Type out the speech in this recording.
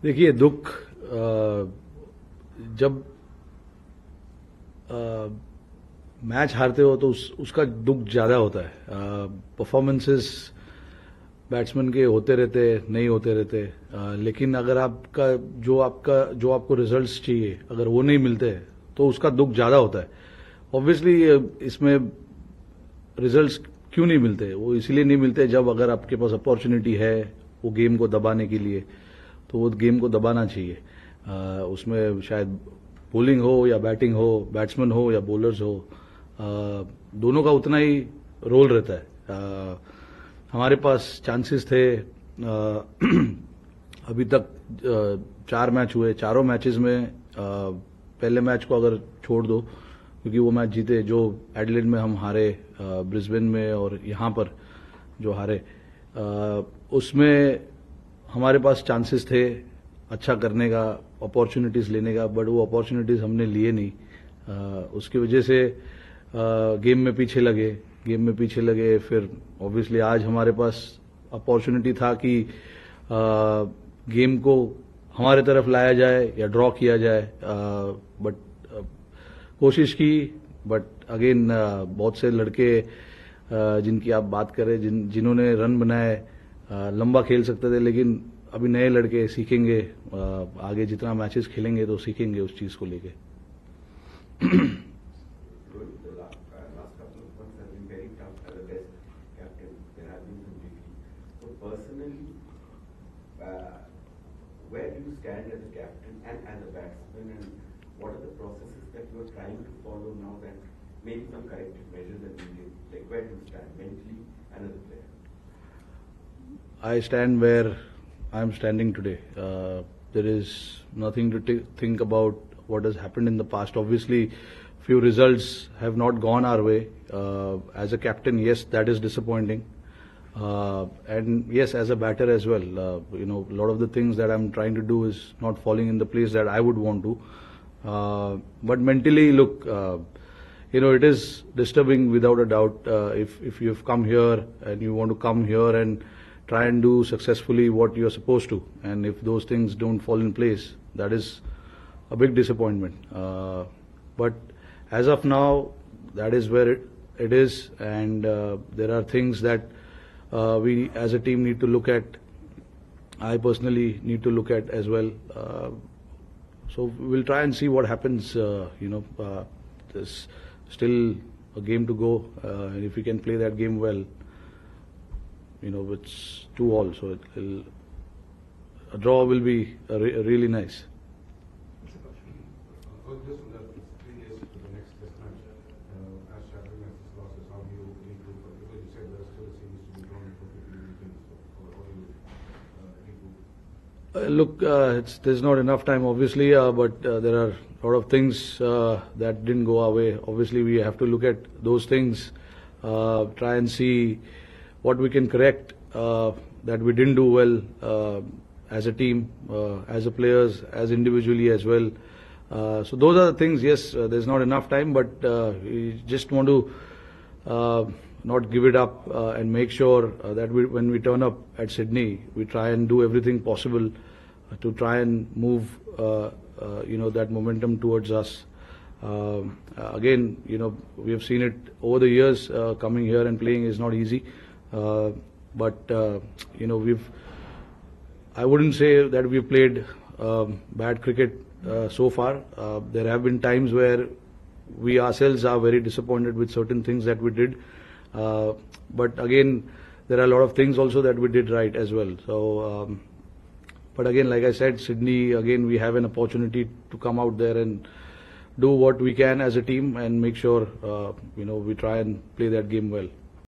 देखिए दुख जब मैच हारते हो तो उसका दुख ज्यादा होता है। परफॉर्मेंसेस बैट्समैन के होते रहते, नहीं होते रहते, लेकिन अगर जो आपको रिजल्ट्स चाहिए अगर वो नहीं मिलते तो उसका दुख ज्यादा होता है। ऑब्वियसली इसमें रिजल्ट्स क्यों नहीं मिलते, वो इसलिए नहीं मिलते जब अगर आपके पास अपॉर्चुनिटी है वो गेम को दबाने के लिए तो वो गेम को दबाना चाहिए। उसमें शायद बॉलिंग हो या बैटिंग हो, बैट्समैन हो या बॉलर्स हो, दोनों का उतना ही रोल रहता है। हमारे पास चांसेस थे। अभी तक 4 मैच हुए, चारों मैचेस में पहले मैच को अगर छोड़ दो क्योंकि वो मैच जीते जो एडिलेड में हम हारे, ब्रिस्बेन में और यहां पर जो हारे, उसमें हमारे पास चांसेस थे अच्छा करने का, अपॉर्चुनिटीज लेने का, बट वो अपॉर्चुनिटीज हमने लिए नहीं। उसकी वजह से गेम में पीछे लगे। फिर ऑब्वियसली आज हमारे पास अपॉर्चुनिटी था कि गेम को हमारे तरफ लाया जाए या ड्रॉ किया जाए, बट कोशिश की। बट अगेन बहुत से लड़के जिनकी आप बात करें, जिन्होंने रन बनाए, लंबा खेल सकते थे, लेकिन अभी नए लड़के सीखेंगे, आगे जितना मैचेस खेलेंगे तो सीखेंगे उस चीज को लेके। Where do you stand as a captain and as a batsman, and what are the processes that you are trying to follow now that maybe some corrective measures that you did? Like where do you stand mentally and as a player? I stand where I'm standing today. There is nothing to think about what has happened in the past. Obviously, few results have not gone our way. As a captain, yes, that is disappointing. And yes, as a batter as well, a lot of the things that I'm trying to do is not falling in the place that I would want to. But mentally, look, it is disturbing without a doubt. If you've come here and you want to come here and try and do successfully what you're supposed to, and if those things don't fall in place, that is a big disappointment. But as of now, that is where it is, and there are things that we as a team need to look at. I personally need to look at as well. So we'll try and see what happens. There's still a game to go, and if we can play that game well, it's 2-2, so a draw will be really nice. Look, there's not enough time, obviously, but there are a lot of things that didn't go our way. Obviously, we have to look at those things, try and see what we can correct that we didn't do well as a team, as a players, as individually as well. So those are the things. Yes, there's not enough time, but we just want to not give it up and make sure that when we turn up at Sydney, we try and do everything possible to try and move that momentum towards us. Again, we have seen it over the years. Coming here and playing is not easy, but I wouldn't say that we've played bad cricket so far. There have been times where we ourselves are very disappointed with certain things that we did. But again, there are a lot of things also that we did right as well. So, but again, like I said, Sydney, again, we have an opportunity to come out there and do what we can as a team and make sure, we try and play that game well.